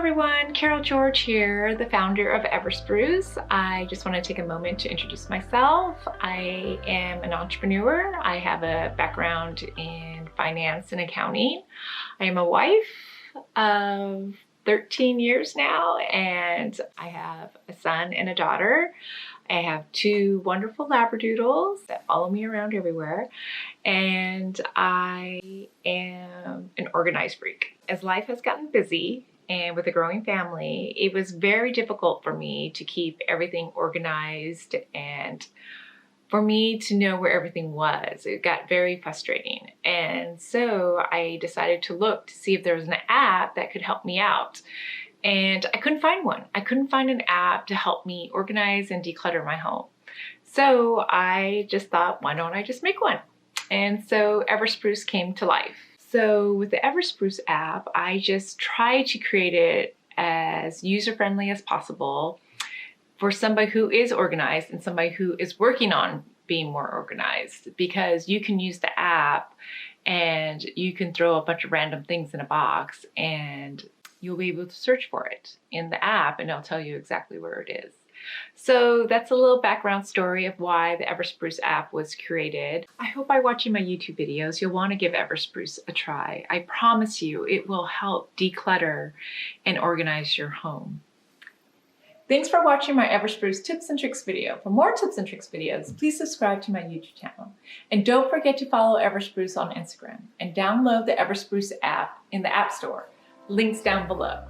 everyone, Carol George here, the founder of Everspruce. I just want to take a moment to introduce myself. I am an entrepreneur. I have a background in finance and accounting. I am a wife of 13 years now, and I have a son and a daughter. I have two wonderful Labradoodles that follow me around everywhere, and I am an organized freak. As life has gotten busy and with a growing family, it was very difficult for me to keep everything organized and for me to know where everything was. It got very frustrating. And so I decided to look to see if there was an app that could help me out. And I couldn't find one. I couldn't find an app to help me organize and declutter my home. So I just thought, why don't I just make one? And so Everspruce came to life. So with the Everspruce app, I just tried to create it as user-friendly as possible for somebody who is organized and somebody who is working on being more organized, because you can use the app and you can throw a bunch of random things in a box and you'll be able to search for it in the app and it'll tell you exactly where it is. So that's a little background story of why the Everspruce app was created. I hope by watching my YouTube videos, you'll want to give Everspruce a try. I promise you it will help declutter and organize your home. Thanks for watching my Everspruce tips and tricks video. For more tips and tricks videos, please subscribe to my YouTube channel. And don't forget to follow Everspruce on Instagram and download the Everspruce app in the App Store. Links down below.